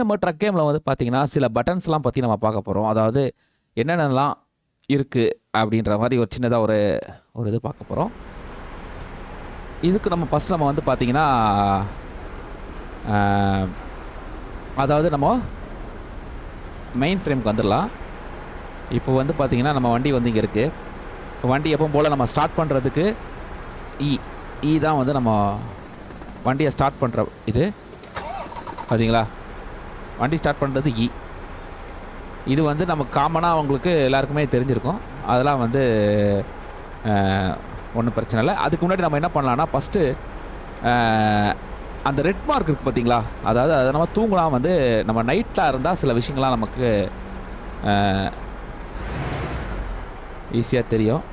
நம்ம ட்ரக் கேமில் வந்து பார்த்தீங்கன்னா சில பட்டன்ஸ்லாம் பற்றி நம்ம பார்க்க போகிறோம். அதாவது என்னென்னலாம் இருக்குது அப்படின்ற மாதிரி ஒரு சின்னதாக ஒரு இது பார்க்க போகிறோம். இதுக்கு நம்ம ஃபஸ்ட் நம்ம வந்து பார்த்தீங்கன்னா அதாவது நம்ம மெயின் ஃப்ரேமுக்கு வந்துடலாம். இப்போ வந்து பார்த்தீங்கன்னா நம்ம வண்டி வந்து இங்கே இருக்குது. இப்போ வண்டி எப்பவும் போல் நம்ம ஸ்டார்ட் பண்ணுறதுக்கு இ தான் வந்து நம்ம வண்டியை ஸ்டார்ட் பண்ணுற இது பார்த்தீங்களா. வண்டி ஸ்டார்ட் பண்ணுறது இது வந்து நமக்கு காமனாக அவங்களுக்கு எல்லாருக்குமே தெரிஞ்சிருக்கும். அதெல்லாம் வந்து ஒன்றும் பிரச்சனை இல்லை. அதுக்கு முன்னாடி நம்ம என்ன பண்ணலான்னா ஃபஸ்ட்டு அந்த ரெட் மார்க் இருக்குது பார்த்தீங்களா, அதாவது அதை நம்ம தூங்கலாம். வந்து நம்ம நைட்டில் இருந்தால் சில விஷயங்கள்லாம் நமக்கு ஈஸியாக தெரியும்.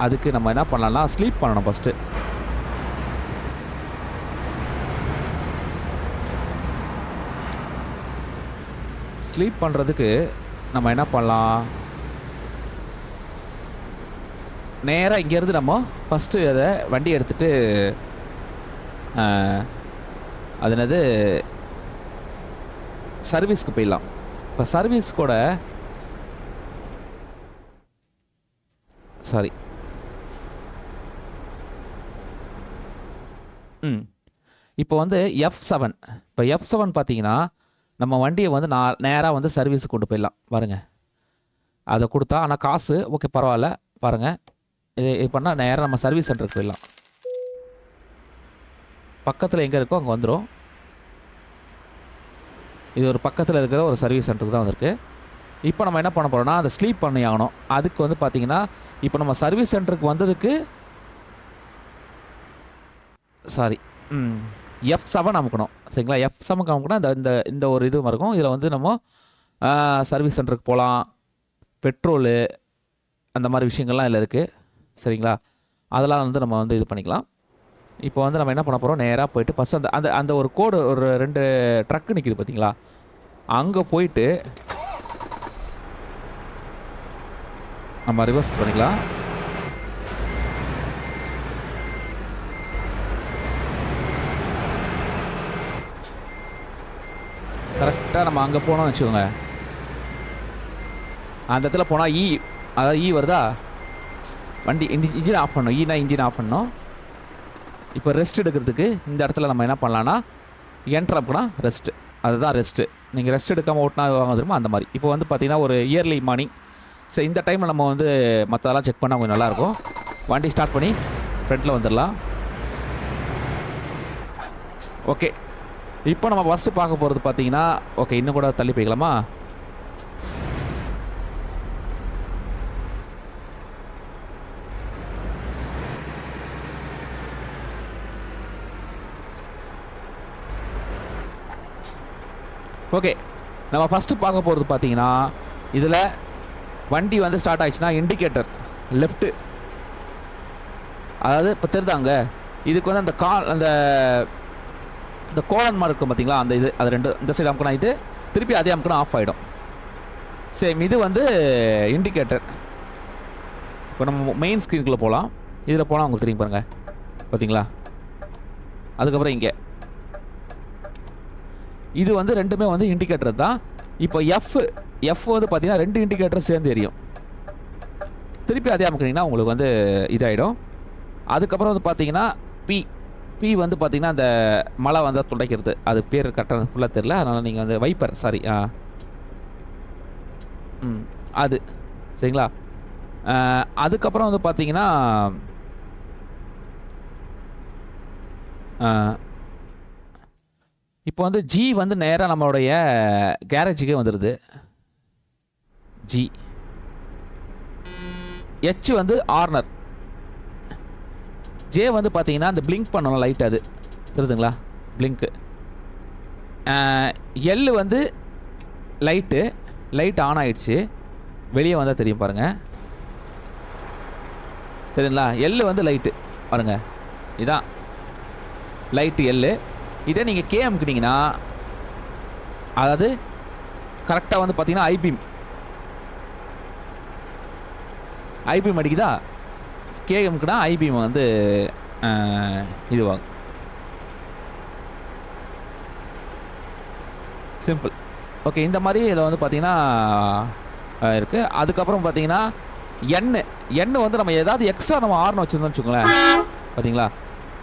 அதுக்கு நம்ம என்ன பண்ணலாம்னா ஸ்லீப் பண்ணணும் ஃபஸ்ட்டு. ஸ்லீப் பண்ணுறதுக்கு நம்ம என்ன பண்ணலாம், நேராக இங்கேருந்து நம்ம ஃபஸ்ட்டு அதை வண்டி எடுத்துகிட்டு அது என்னது சர்வீஸ்க்கு போயிடலாம். இப்போ சர்வீஸ் கூட சாரி இப்போ வந்து F7 இப்போ F7 பார்த்தீங்கன்னா நம்ம வண்டியை வந்து நேராக வந்து சர்வீஸுக்கு கொண்டு போயிடலாம் பாருங்கள். அதை கொடுத்தா ஆனால் காசு ஓகே பரவாயில்ல பாருங்கள். இது பண்ணால் நேராக நம்ம சர்வீஸ் சென்டருக்கு போயிடலாம். பக்கத்தில் எங்கே இருக்கோ அங்கே வந்துடும். இது ஒரு பக்கத்தில் இருக்கிற ஒரு சர்வீஸ் சென்டருக்கு தான் வந்திருக்கு. இப்போ நம்ம என்ன பண்ண போகிறோம்னா அதை ஸ்லீப் பண்ணி ஆகணும். அதுக்கு வந்து பார்த்திங்கன்னா இப்போ நம்ம சர்வீஸ் சென்டருக்கு வந்ததுக்கு சாரி F7 அமுக்கணும் சரிங்களா. F7 அமுக்கணும். இந்த ஒரு இது இருக்கும். இதில் வந்து நம்ம சர்வீஸ் சென்டருக்கு போகலாம், பெட்ரோலு அந்த மாதிரி விஷயங்கள்லாம் இதில் இருக்குது சரிங்களா. அதெல்லாம் வந்து நம்ம வந்து இது பண்ணிக்கலாம். இப்போ வந்து நம்ம என்ன பண்ண போகிறோம், நேராக போயிட்டு ஃபஸ்ட் அந்த ஒரு கோடு ஒரு 2 ட்ரக்கு நிற்கிது பார்த்தீங்களா, அங்கே போயிட்டு நம்ம ரிவர்ஸ் பண்ணிக்கலாம். கரெக்டாக நம்ம அங்கே போனோம்னு வச்சுக்கோங்க. அந்த இடத்துல போனால் அதாவது வருதா, வண்டி இன்ஜின் ஆஃப் பண்ணணும். இன்ஜின் ஆஃப் பண்ணணும். இப்போ ரெஸ்ட் எடுக்கிறதுக்கு இந்த இடத்துல நம்ம என்ன பண்ணலான்னா என்ட்ரு அப்படின்னா ரெஸ்ட்டு, அதுதான் ரெஸ்ட்டு. நீங்கள் ரெஸ்ட் எடுக்காமல் ஓட்டினா வாங்க தெரியுமா அந்த மாதிரி. இப்போ வந்து பார்த்திங்கன்னா ஒரு இயர்லி மார்னிங் சரி, இந்த டைமில் நம்ம வந்து மற்றதெல்லாம் செக் பண்ணால் கொஞ்சம் நல்லாயிருக்கும். வண்டி ஸ்டார்ட் பண்ணி ஃப்ரண்ட்டில் வந்துடலாம். ஓகே, இப்போ நம்ம ஃபஸ்ட்டு பார்க்க போகிறது பார்த்தீங்கன்னா ஓகே இன்னும் கூட தள்ளி போய்க்கலாமா. ஓகே, நம்ம ஃபஸ்ட்டு பார்க்க போகிறது பார்த்தீங்கன்னா இதில் வண்டி வந்து ஸ்டார்ட் ஆகிடுச்சுன்னா இண்டிகேட்டர் லெஃப்ட்டு, அதாவது இப்போ தெரிந்தாங்க இதுக்கு வந்து அந்த கோலன் மார்க் இருக்கும் பார்த்தீங்களா, அந்த இது அது 2 இந்த சைடு அமுக்கணும், இது திருப்பி அதே அமுக்கணும் ஆஃப் ஆகிடும். சேம் இது வந்து இண்டிகேட்டர். இப்போ நம்ம மெயின் ஸ்க்ரீனுக்குள்ளே போகலாம். இதில் போனால் உங்களுக்கு தெரியும் பாருங்கள் பார்த்தீங்களா. அதுக்கப்புறம் இங்கே இது வந்து ரெண்டுமே வந்து இண்டிகேட்டர் தான். இப்போ எஃப் வந்து பார்த்தீங்கன்னா 2 இண்டிகேட்டர் சேர்ந்து எரியும். திருப்பி அதே அமுக்கினீங்கன்னா உங்களுக்கு வந்து இதாகிடும். அதுக்கப்புறம் வந்து பார்த்தீங்கன்னா பி வந்து பார்த்தீங்கன்னா அந்த மழை வந்தால் துடைக்கிறது, அது பேர் கரெக்டாக ஃபுல்லாக தெரில, அதனால் நீங்கள் வந்து வைப்பர் சாரி அது சரிங்களா. அதுக்கப்புறம் வந்து பார்த்தீங்கன்னா இப்போ வந்து ஜி வந்து நேராக நம்மளுடைய கேரேஜுக்கே வந்துடுது. ஜி ஹெச் வந்து ஆர்னர், ஜே வந்து பார்த்தீங்கன்னா அந்த பிளிங்க் பண்ணணும் லைட், அது தெரியுதுங்களா பிளிங்க்கு. எல் வந்து லைட் ஆன் ஆகிடுச்சு, வெளியே வந்தால் தெரியும் பாருங்கள் தெரியுங்களா. எல் வந்து லைட்டு பாருங்கள், இதான் லைட்டு எல்லு. இதே நீங்கள் கே அமுக்கிட்டீங்கன்னா அதாவது கரெக்டாக வந்து பார்த்தீங்கன்னா ஐபிஎம் அடிக்குதா, கேஎம்க்குனா ஐபிஎம் வந்து இதுவாகும். சிம்பிள். ஓகே, இந்த மாதிரி இதில் வந்து பார்த்தீங்கன்னா இருக்குது. அதுக்கப்புறம் பார்த்தீங்கன்னா எண்ணு வந்து நம்ம ஏதாவது எக்ஸ்ட்ரா நம்ம ஆர்னு வச்சுருந்தோம்னு வச்சுக்கோங்களேன். பார்த்தீங்களா,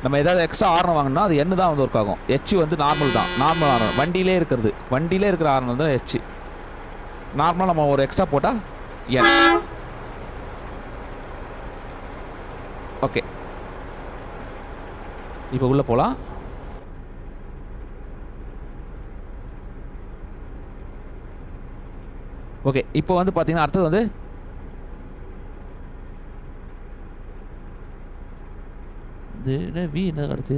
நம்ம ஏதாவது எக்ஸ்ட்ரா ஆர்னு வாங்கினா அது எண்ணு தான் வந்து ஒர்க் ஆகும். ஹெச் வந்து நார்மல் தான், நார்மல் ஆர்ன் வண்டியிலே இருக்கிற ஆர்ன் வந்து ஹெச். நார்மலாக நம்ம ஒரு எக்ஸ்ட்ரா போட்டால் என். ஓகே, இப்போ உள்ளே போகலாம். ஓகே, இப்போ வந்து பார்த்தீங்கன்னா அடுத்தது வந்து என்ன அடுத்து.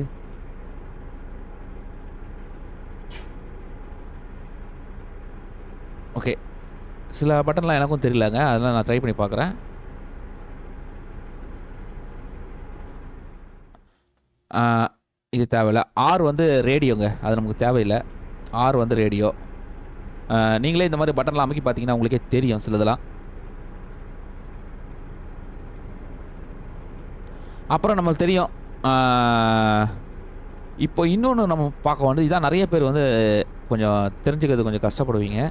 ஓகே, சில பட்டன்லாம் எனக்கும் தெரியலங்க, அதெல்லாம் நான் ட்ரை பண்ணி பார்க்குறேன். இது தேவையில்லை. ஆர் வந்து ரேடியோங்க, அது நமக்கு தேவையில்லை. ஆர் வந்து ரேடியோ. நீங்களே இந்த மாதிரி பட்டன்லாம் அமைக்கி பார்த்தீங்கன்னா உங்களுக்கே தெரியும் சிலதெல்லாம். அப்புறம் நம்மளுக்கு தெரியும். இப்போ இன்னொன்று நம்ம பார்க்க வந்து இதான் நிறைய பேர் வந்து கொஞ்சம் தெரிஞ்சுக்கிறது கொஞ்சம் கஷ்டப்படுவீங்க.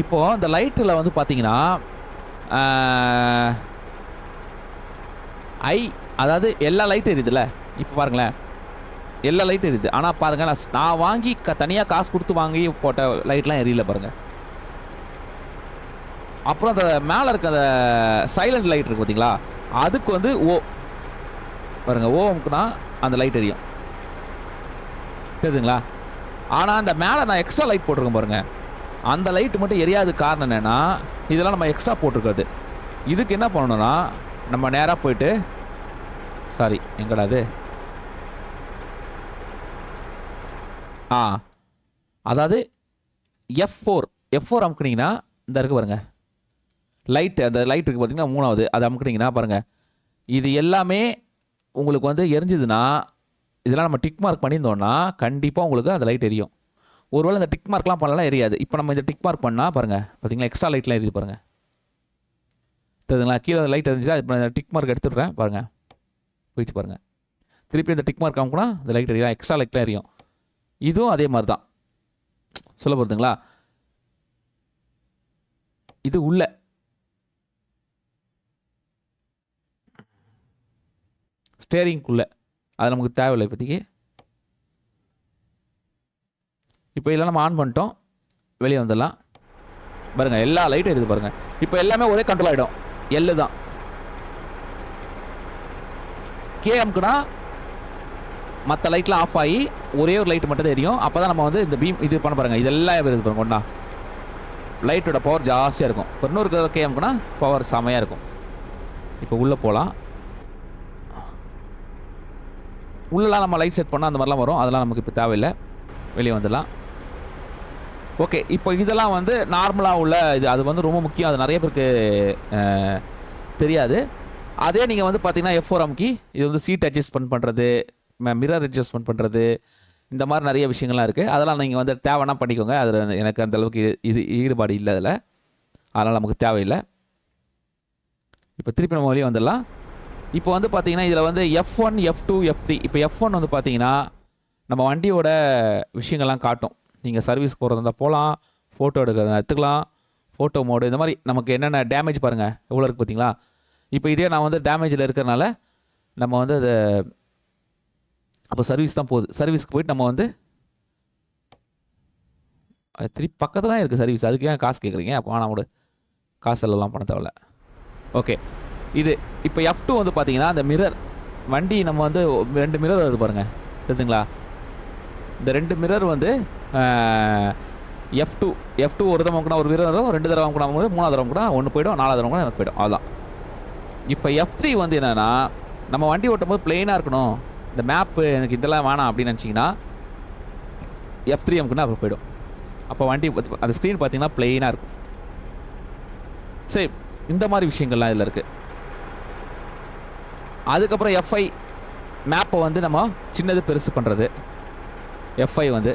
இப்போது இந்த லைட்டில் வந்து பார்த்தீங்கன்னா அதாவது எல்லா லைட்டும் எரியுதுல்ல. இப்போ பாருங்களேன், எல்லா லைட்டும் எரியுது. ஆனால் பாருங்கள், நான் வாங்கி தனியாக காசு கொடுத்து வாங்கி போட்ட லைட்லாம் எரியல பாருங்கள். அப்புறம் அந்த மேலே இருக்க அந்த சைலண்ட் லைட் இருக்குது பார்த்தீங்களா, அதுக்கு வந்து பாருங்கள், ஓமுக்குனா அந்த லைட் எரியும், தெரியுதுங்களா. ஆனால் அந்த மேலே நான் எக்ஸ்ட்ரா லைட் போட்டிருக்கேன் பாருங்கள், அந்த லைட்டு மட்டும் எரியாது. காரணம் என்னென்னா, இதெல்லாம் நம்ம எக்ஸ்ட்ரா போட்டிருக்காது. இதுக்கு என்ன பண்ணணும்னா, நம்ம நேராக போயிட்டு எங்கடா அது, அதாவது F4 அமுக்குனீங்கன்னா இந்த இருக்கு பாருங்கள் லைட்டு, அந்த லைட் இருக்குது பார்த்தீங்கன்னா மூணாவது, அது அமுக்குனீங்கன்னா பாருங்கள், இது எல்லாமே உங்களுக்கு வந்து எரிஞ்சுதுன்னா, இதெல்லாம் நம்ம டிக் மார்க் பண்ணியிருந்தோன்னா கண்டிப்பாக உங்களுக்கு அந்த லைட் எரியும். ஒருவேளை இந்த டிக் மார்க்லாம் பண்ணலாம் எரியாது. இப்போ நம்ம இந்த டிக் மார்க் பண்ணால் பாருங்கள், பார்த்தீங்களா எக்ஸ்ட்ரா லைட்லாம் எரியுது பாருங்கள், தெரியுதுங்களா. கீழே லைட் எரிஞ்சுதா, இப்போ இந்த டிக் மார்க் எடுத்துடுறேன் பாருங்கள், போயிடுச்சு பாருங்கள். திருப்பி இந்த டிக் மார்க் அமுக்குனா இந்த லைட் எரியும், எக்ஸ்ட்ரா லைட்லாம் எரியும். இதுவும் அதே மாதிரி தான் சொல்ல போகிறதுங்களா. இது உள்ள ஸ்டேரிங்குள்ளே, அது நமக்கு தேவையில்லை இப்போதைக்கு. இப்போ இதெல்லாம் நம்ம ஆன் பண்ணிட்டோம், வெளியே வந்துடலாம் பாருங்கள். எல்லா லைட்டும் இருக்குது பாருங்கள். இப்போ எல்லாமே ஒரே கண்ட்ரோல் ஆகிடும். எல்லு தான். கேஎம்க்குனா மற்ற லைட்லாம் ஆஃப் ஆகி ஒரே ஒரு லைட் மட்டும் தான் எரியும். அப்போ தான் நம்ம வந்து இந்த பீம் இது பண்ண பாருங்கள், இதெல்லாம் இருக்குது பாருங்க. ஒன்றா லைட்டோட பவர் ஜாஸ்தியாக இருக்கும். இப்போ இன்னொரு கேஎம்க்குனா பவர் செமையாக இருக்கும். இப்போ உள்ளே போகலாம். உள்ளெலாம் நம்ம லைட் செட் பண்ணால் அந்த மாதிரிலாம் வரும், அதெல்லாம் நமக்கு இப்போ தேவையில்லை, வெளியே வந்துடலாம். ஓகே, இப்போ இதெல்லாம் வந்து நார்மலாக உள்ள இது, அது வந்து ரொம்ப முக்கியம், அது நிறைய பேருக்கு தெரியாது. அதே நீங்கள் வந்து பார்த்தீங்கன்னா F4 அமுக்கி இது வந்து சீட் அட்ஜஸ்ட்மெண்ட் பண்ணுறது, மிரர் அட்ஜஸ்ட்மெண்ட் பண்ணுறது, இந்த மாதிரி நிறைய விஷயங்கள்லாம் இருக்குது. அதெல்லாம் நீங்கள் வந்து தேவைன்னா பண்ணிக்கோங்க. அதில் எனக்கு அந்தளவுக்கு இது ஈடுபாடு இல்லை அதில், அதனால் நமக்கு தேவையில்லை. இப்போ திருப்பி நம்ம வெளியே வந்துடலாம். இப்போ வந்து பார்த்தீங்கன்னா இதில் வந்து F1, F2, F3. இப்போ F1 வந்து பார்த்தீங்கன்னா நம்ம வண்டியோட விஷயங்கள்லாம் காட்டும். நீங்கள் சர்வீஸ் போகிறதா இருந்தால் போகலாம், ஃபோட்டோ எடுக்கிறதா எடுத்துக்கலாம், ஃபோட்டோ மோடு, இந்த மாதிரி நமக்கு என்னென்ன டேமேஜ் பாருங்கள் எவ்வளோ இருக்குது பார்த்தீங்களா. இப்போ இதே நான் வந்து டேமேஜில் இருக்கிறனால நம்ம வந்து அதை அப்போ சர்வீஸ் தான் போகுது. சர்வீஸ்க்கு போய்ட்டு நம்ம வந்து திருப்பி பக்கத்தில் தான் இருக்குது சர்வீஸ், அதுக்கு ஏன் காசு கேட்குறீங்க. அப்போ ஆனால் கூட காசு எல்லாம் பண்ண தேவையில்ல. ஓகே, இது இப்போ F2 வந்து பார்த்தீங்கன்னா அந்த மிரர், வண்டி நம்ம வந்து 2 மிரர் வருது பாருங்கள், தெரியுதுங்களா. இந்த 2 மிரர் வந்து F2 ஒரு தடவை கூட ஒரு மிரர் வரும், 2 தடவை கூட 3 தடவை கூட 1 போய்டும், 4 தடவை கூட எனக்கு போய்டும், அவ்வளோதான். இப்போ F3 வந்து என்னென்னா, நம்ம வண்டி ஓட்டும் போது பிளெயினாக இருக்கணும், இந்த மேப்பு எனக்கு இதெல்லாம் வேணாம் அப்படின்னு நினச்சிங்கன்னா F3 அமுக்குன்னா அப்புறம் போய்டும். அப்போ வண்டி அந்த ஸ்க்ரீன் பார்த்தீங்கன்னா பிளெயினாக இருக்கும். சரி, இந்த மாதிரி விஷயங்கள்லாம் இதில் இருக்குது. அதுக்கப்புறம் F5 மேப்பை வந்து நம்ம சின்னது பெருசு பண்ணுறது. F5 வந்து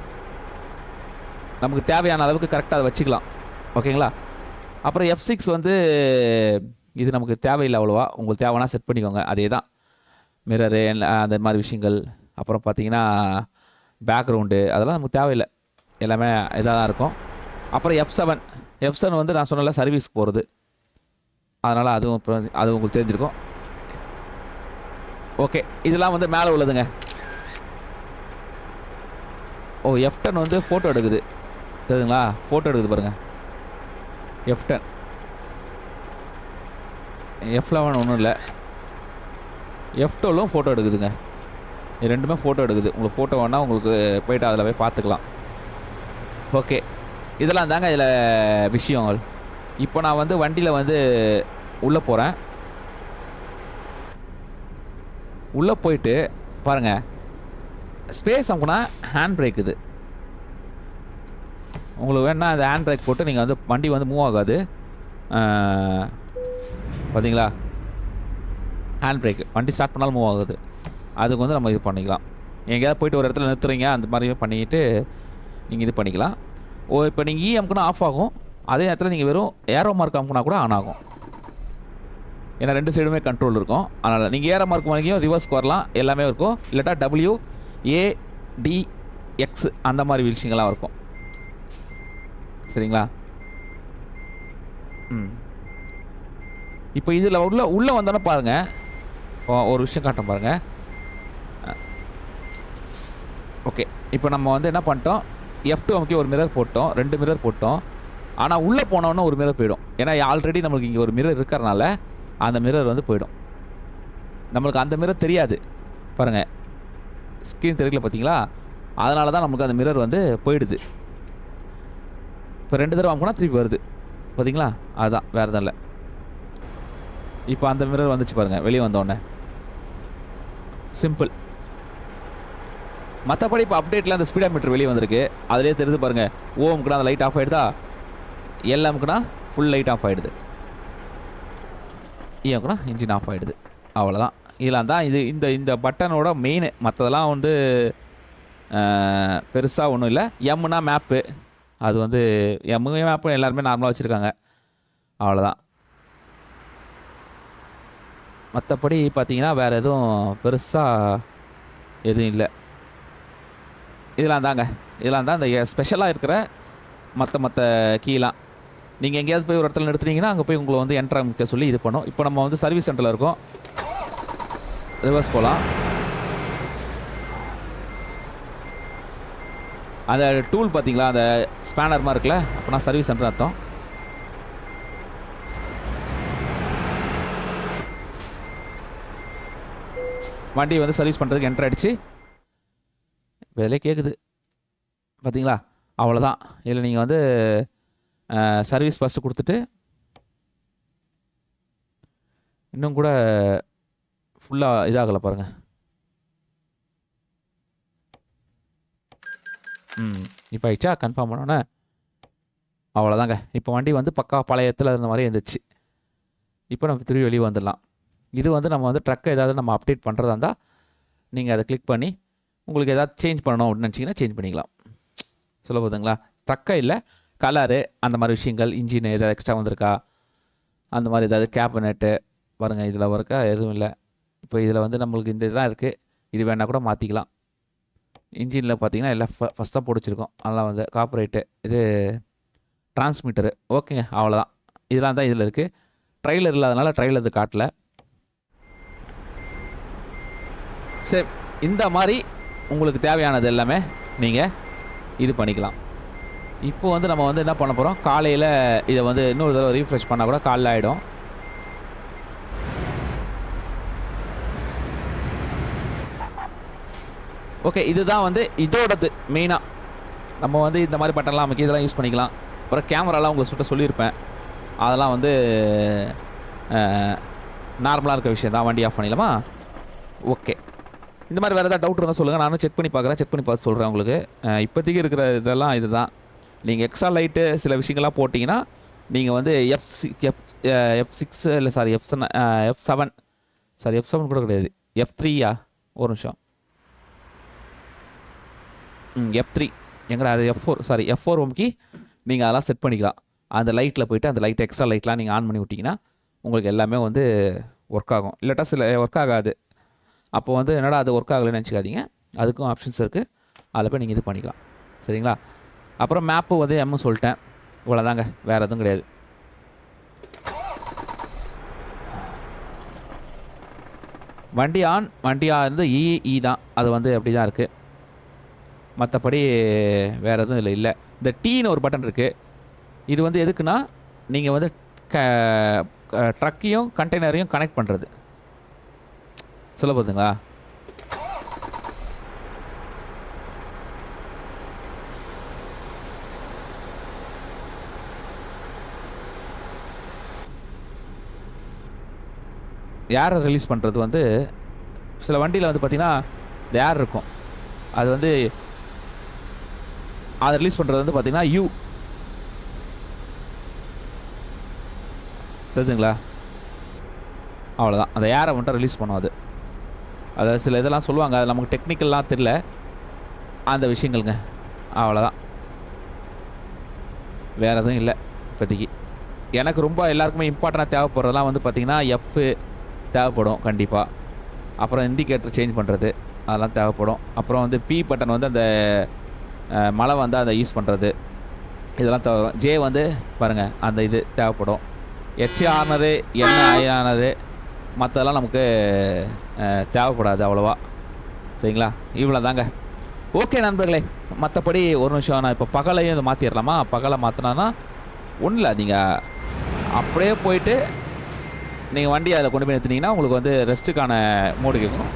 நமக்கு தேவையான அளவுக்கு கரெக்டாக அதை வச்சுக்கலாம், ஓகேங்களா. அப்புறம் F6 வந்து இது நமக்கு தேவையில்லை அவ்வளோவா, உங்களுக்கு தேவைன்னா செட் பண்ணிக்கோங்க. அதே தான் மிரரு அந்த மாதிரி விஷயங்கள். அப்புறம் பார்த்தீங்கன்னா பேக்ரவுண்டு, அதெல்லாம் நமக்கு தேவையில்லை. எல்லாமே இதாக தான் இருக்கும். அப்புறம் F7 வந்து நான் சொன்னல சர்வீஸ் போகிறது, அதனால் அதுவும் அது உங்களுக்கு தெரிஞ்சிருக்கும். ஓகே, இதெல்லாம் வந்து மேலே உள்ளதுங்க. ஓ, F10 வந்து ஃபோட்டோ எடுக்குது தெரியுதுங்களா? ஃபோட்டோ எடுக்குது பாருங்கள். F10. F11 ஒன்றும் இல்லை, F12ம் ஃபோட்டோ எடுக்குதுங்க. இது ரெண்டுமே ஃபோட்டோ எடுக்குது. உங்களுக்கு ஃபோட்டோ வேணால் உங்களுக்கு போய்ட்டு அதில் போய் பார்த்துக்கலாம். ஓகே, இதெல்லாம் தாங்க இதில் விஷயங்கள். இப்போ நான் வந்து வண்டியில் வந்து உள்ளே போகிறேன். உள்ளே போயிட்டு பாருங்கள், ஸ்பேஸ் அமுக்குனா ஹேண்ட் பிரேக் இது. உங்களுக்கு வேணால் அந்த ஹேண்ட் பிரேக் போட்டு நீங்கள் வந்து வண்டி வந்து மூவ் ஆகாது. பார்த்தீங்களா, ஹேண்ட் பிரேக் வண்டி ஸ்டார்ட் பண்ணாலும் மூவ் ஆகுது. அதுக்கு வந்து நம்ம இது பண்ணிக்கலாம். எங்கேயாவது போய்ட்டு ஒரு இடத்துல நிறுத்துறீங்க, அந்த மாதிரி பண்ணிவிட்டு நீங்கள் இது பண்ணிக்கலாம். இப்போ நீங்கள் அமுக்குனா ஆஃப் ஆகும், அதே நேரத்தில் நீங்கள் வெறும் ஏரோ மார்க் அமுக்குனா கூட ஆன் ஆகும். ஏன்னா 2 சைடுமே கண்ட்ரோல் இருக்கும். அதனால் நீங்கள் ஏரோ மார்க் வாங்கியும் ரிவர்ஸ்க்கு வரலாம், எல்லாமே இருக்கும். இல்லாட்டா WADX அந்த மாதிரி விஷயங்கள்லாம் இருக்கும். சரிங்களா? இப்போ இதில் உள்ளே வந்தோன்னே பாருங்கள், ஒரு விஷயம் காட்டும் பாருங்கள். ஓகே, இப்போ நம்ம வந்து என்ன பண்ணிட்டோம், F2 அமுக்கி ஒரு மிரர் போட்டோம், 2 மிரர் போட்டோம். ஆனால் உள்ளே போனோன்னா ஒரு மிரர் போயிடும். ஏன்னா ஆல்ரெடி நம்மளுக்கு இங்கே ஒரு மிரர் இருக்கிறனால அந்த மிரர் வந்து போயிடும். நம்மளுக்கு அந்த மிரர் தெரியாது பாருங்கள், ஸ்க்ரீன் தெரியல பார்த்தீங்களா? அதனால தான் நமக்கு அந்த மிரர் வந்து போயிடுது. இப்போ 2 தடவை அமுக்குனா திருப்பி வருது பார்த்தீங்களா? அதுதான், வேறு எதுவும் இல்லை. இப்போ அந்த மிரர் வந்துச்சு பாருங்கள் வெளியே வந்தோடனே. சிம்பிள். மற்றபடி இப்போ அப்டேட்டில் அந்த ஸ்பீடா மீட்டர் வெளியே வந்திருக்கு, அதிலே தெரியுது பாருங்கள். ஓமுக்குனா அந்த லைட் ஆஃப் ஆகிடுதா, எல்லாமுக்குனா ஃபுல் லைட் ஆஃப் ஆகிடுது, ஏமுக்குனா இன்ஜின் ஆஃப் ஆகிடுது. அவ்வளோதான். இதெல்லாம் தான் இந்த பட்டனோட மெயின். மற்றதெல்லாம் வந்து பெருசாக ஒன்றும் இல்லை. எம்னா மேப்பு, அது வந்து எம்மு மேப்பு எல்லாருமே நார்மலாக வச்சுருக்காங்க, அவ்வளோதான். மற்றபடி பார்த்தீங்கன்னா வேறு எதுவும் பெருசாக எதுவும் இல்லை. இதெல்லாம் தான் இந்த ஸ்பெஷலாக இருக்கிற மற்ற கீலாம். நீங்கள் எங்கேயாவது போய் ஒரு இடத்துல நிறுத்துனீங்கன்னா அங்கே போய் உங்களை வந்து என்ட்ராமிக்க சொல்லி இது பண்ணோம். இப்போ நம்ம வந்து சர்வீஸ் சென்டரில் இருக்கோம், ரிவர்ஸ் போகலாம். அந்த டூல் பார்த்தீங்களா, அந்த ஸ்பேனர் மாதிரி இருக்குல்ல, அப்போனா சர்வீஸ் சென்டர் அர்த்தம். வண்டி வந்து சர்வீஸ் பண்ணுறதுக்கு என்ட்ரு ஆகிடுச்சு, வேலையே கேட்குது பார்த்தீங்களா? அவ்வளோதான். இதில் நீங்கள் வந்து சர்வீஸ் ஃபஸ்ட்டு கொடுத்துட்டு இன்னும் கூட ஃபுல்லாக இதாகலை பாருங்கள். இப்போ ஆயிடுச்சா கன்ஃபார்ம் பண்ணோன்னே? அவ்வளோதாங்க. இப்போ வண்டி வந்து பக்கா பழையத்தில் இருந்த மாதிரி இருந்துச்சு. இப்போ நம்ம திரும்பி வெளியே வந்துடலாம். இது வந்து நம்ம வந்து ட்ரக்கை ஏதாவது நம்ம அப்டேட் பண்ணுறதா இருந்தால் நீங்கள் அதை கிளிக் பண்ணி உங்களுக்கு ஏதாவது சேஞ்ச் பண்ணணும் அப்படின்னு நினச்சிங்கன்னா சேஞ்ச் பண்ணிக்கலாம். சொல்ல போதுங்களா? ட்ரக்கை இல்லை, கலரு அந்த மாதிரி விஷயங்கள், இன்ஜின் ஏதாவது எக்ஸ்ட்ரா வந்திருக்கா, அந்த மாதிரி ஏதாவது கேபினெட்டு பாருங்கள், இதில் இருக்கா எதுவும் இல்லை. இப்போ இதில் வந்து நம்மளுக்கு இந்த இதுதான் இருக்குது, இது வேணால் கூட மாற்றிக்கலாம். இன்ஜினில் பார்த்தீங்கன்னா எல்லாம் ஃபஸ்ட்டாக பிடிச்சிருக்கோம், அதெல்லாம் வந்து கார்பரேட்டு, இது டிரான்ஸ்மிட்டரு. ஓகேங்க, அவ்வளோதான். இதெல்லாம் தான் இதில் இருக்குது. ட்ரைலர் இல்லாதனால ட்ரைலர் இது காட்டல. சரி, இந்த மாதிரி உங்களுக்கு தேவையானது எல்லாமே நீங்கள் இது பண்ணிக்கலாம். இப்போ வந்து நம்ம வந்து என்ன பண்ண போகிறோம், காலையில் இதை வந்து இன்னொரு தடவை ரீஃப்ரெஷ் பண்ணால் கூட காலையில் ஆகிடும். ஓகே, இதுதான் வந்து இதோடது மெயினாக. நம்ம வந்து இந்த மாதிரி பட்டன்லாம் நமக்கு இதெல்லாம் யூஸ் பண்ணிக்கலாம். அப்புறம் கேமராலாம் உங்களுக்கு சொல்லியிருப்பேன், அதெல்லாம் வந்து நார்மலாக இருக்க விஷயம் தான். வண்டி ஆஃப் பண்ணிடலாமா? ஓகே, இந்த மாதிரி வேறு ஏதாவது டவுட் இருந்தால் சொல்லுங்கள், நானும் செக் பண்ணி பார்க்குறேன், செக் பண்ணி பார்த்து சொல்கிறேன் உங்களுக்கு. இப்போதைக்கு இருக்கிற இதெல்லாம் இது தான். நீங்கள் எக்ஸ்ட்ரா லைட்டு சில விஷயங்கள்லாம் போட்டிங்கன்னா நீங்கள் வந்து F6 இல்லை சாரி F7 சாரி F7 கூட கிடையாது, F3யா, ஒரு நிமிஷம், F3 எங்கடா அது, F4 ஓம்கி நீங்கள் அதெல்லாம் செட் பண்ணிக்கலாம். அந்த லைட்டில் போய்ட்டு அந்த லைட் எக்ஸ்ட்ரா லைட்லாம் நீங்கள் ஆன் பண்ணி விட்டிங்கன்னா உங்களுக்கு எல்லாமே வந்து ஒர்க் ஆகும். இல்லாட்டா சில ஒர்க் ஆகாது. அப்போ வந்து என்னடா அது ஒர்க் ஆகலைன்னு நினச்சிக்காதீங்க, அதுக்கும் ஆப்ஷன்ஸ் இருக்குது, அதில் போய் நீங்கள் இது பண்ணிக்கலாம். சரிங்களா? அப்புறம் மேப்பு வந்து எம்னு சொல்லிட்டேன். இவ்வளோதாங்க, வேறு எதுவும் கிடையாது. வண்டி ஆன், வண்டியாக இருந்து இ தான், அது வந்து அப்படி தான் இருக்குது. மற்றபடி வேறு எதுவும் இதில் இல்லை. இந்த டீன்னு ஒரு பட்டன் இருக்குது. இது வந்து எதுக்குன்னா நீங்கள் வந்து ட்ரக்கையும் கண்டெய்னரையும் கனெக்ட் பண்ணுறது. சொல்ல போதுங்களா? ஏரை ரிலீஸ் பண்ணுறது வந்து சில வண்டியில் வந்து பார்த்திங்கன்னா இந்த ஏர் இருக்கும், அது வந்து அதை ரிலீஸ் பண்ணுறது வந்து பார்த்திங்கன்னா தெரியுதுங்களா? அவ்வளோதான், அந்த ஏரை மட்டும் ரிலீஸ் பண்ணும். அது சில இதெல்லாம் சொல்லுவாங்க, அது நமக்கு டெக்னிக்கல்லாம் தெரியல அந்த விஷயங்களுங்க. அவ்வளோதான், வேறு எதுவும் இல்லை இப்போதைக்கு. எனக்கு ரொம்ப எல்லாருக்குமே இம்பார்ட்டண்ட்டாக தேவைப்படுறதெல்லாம் வந்து பார்த்திங்கன்னா எஃப் தேவைப்படும் கண்டிப்பாக. அப்புறம் இண்டிகேட்டர் சேஞ்ச் பண்ணுறது அதெல்லாம் தேவைப்படும். அப்புறம் வந்து பி பட்டன் வந்து அந்த மழை வந்து அதை யூஸ் பண்ணுறது இதெல்லாம் தேவை. ஜே வந்து பாருங்கள் அந்த இது தேவைப்படும். ஹெச் ஆனரு என்ன ஆனரு மற்றதெல்லாம் நமக்கு தேவைப்படாது அவ்வளோவா. சரிங்களா? இவ்வளோ தாங்க. ஓகே நண்பர்களே, மற்றபடி ஒரு நிமிஷம் நான் இப்போ பகலையும் இதை மாற்றிடலாமா? பகலை மாற்றினான்னா ஒன்றும் இல்லை, நீங்கள் அப்படியே போயிட்டு நீங்கள் வண்டி அதில் கொண்டு போய் நிறுத்தினீங்கன்னா உங்களுக்கு வந்து ரெஸ்ட்டுக்கான மோடு கேட்கணும்.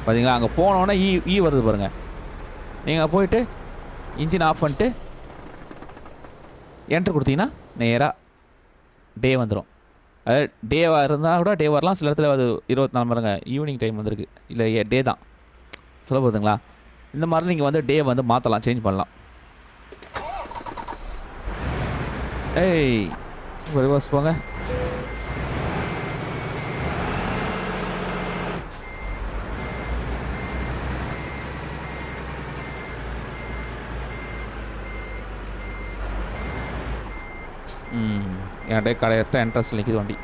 பார்த்தீங்களா? அங்கே போனோன்னே ஈ வருது பாருங்கள். நீங்கள் போயிட்டு இன்ஜின் ஆஃப் பண்ணிட்டு என்ட்ரு கொடுத்தீங்கன்னா நேராக டே வந்துடும். அதாவது டேவாக இருந்தால் கூட டே வரலாம், சில இடத்துல அது 24 மணி நேரங்க ஈவினிங் டைம் வந்துருக்கு, இல்லை டே தான். சொல்ல போகுதுங்களா? இந்த மாதிரி நீங்கள் வந்து டே வந்து மாற்றலாம், சேஞ்ச் பண்ணலாம். ஏய் ரிவர்ஸ் போங்க. என்கிட்ட கரெக்டாக என்ட்ரன்ஸ் நிற்கிது வண்டி.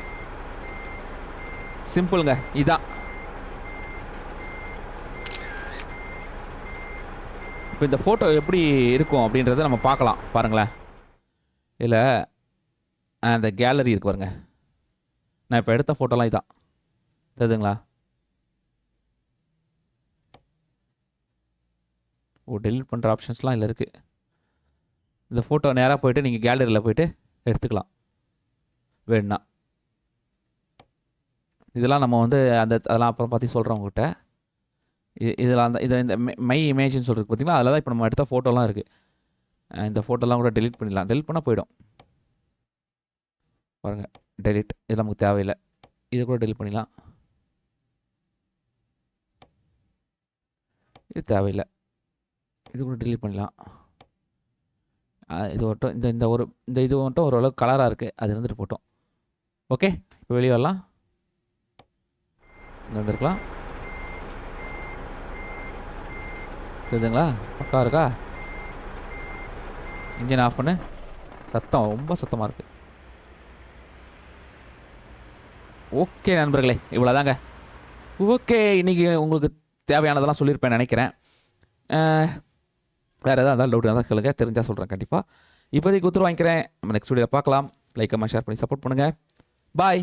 சிம்பிளுங்க, இதான். இப்போ இந்த ஃபோட்டோ எப்படி இருக்கும் அப்படின்றத நம்ம பார்க்கலாம் பாருங்களேன். இல்லை அந்த கேலரி இருக்கு பாருங்க, நான் இப்போ எடுத்த ஃபோட்டோலாம் இதான் தெரியுதுங்களா? டெலிட் பண்ணுற ஆப்ஷன்ஸ்லாம் இதில் இருக்குது. இந்த ஃபோட்டோ நேராக போய்ட்டு நீங்கள் கேலரியில் போய்ட்டு எடுத்துக்கலாம் வேணுன்னா. இதெல்லாம் நம்ம வந்து அதெல்லாம் அப்புறம் பார்த்து சொல்கிறேன் உங்கள்கிட்ட. இதில் இந்த மை இமேஜ்னு சொல்கிறது பார்த்தீங்கன்னா, அதில் தான் இப்போ நம்ம எடுத்த ஃபோட்டோலாம் இருக்குது. இந்த ஃபோட்டோலாம் கூட டெலிட் பண்ணிடலாம். டெலிட் பண்ணால் போயிடும் பாருங்கள். டெலிட், இது நமக்கு தேவையில்லை. இது கூட டெலிட் பண்ணிடலாம். இது தேவையில்லை, இது கூட டெலிட் பண்ணலாம். இது மட்டும் இந்த இது மட்டும் ஓரளவுக்கு கலராக இருக்குது, அது இருந்துட்டு போட்டோம். ஓகே, இப்போ வெளியே வரலாம். வந்துருக்கலாம். தெரியுதுங்களா? பக்கா இருக்கா? இன்ஜின் ஆஃப் பண்ணு. சத்தம் ரொம்ப சத்தமாக இருக்குது. ஓகே நண்பர்களே, இவ்வளோதாங்க. ஓகே, இன்றைக்கி உங்களுக்கு தேவையானதெல்லாம் சொல்லியிருப்பேன் நினைக்கிறேன். வேறு எதாவது இருந்தாலும் டவுட் இருந்தால் கேளுங்க, தெரிஞ்சால் சொல்கிறேன் கண்டிப்பாக. இப்போதைக்கு உத்தரவு வாங்கிக்கிறேன். நம்ம நெக்ஸ்ட் வீடியோவில் பார்க்கலாம். லைக் கமெண்ட் ஷேர் பண்ணி சப்போர்ட் பண்ணுங்கள். பாய்.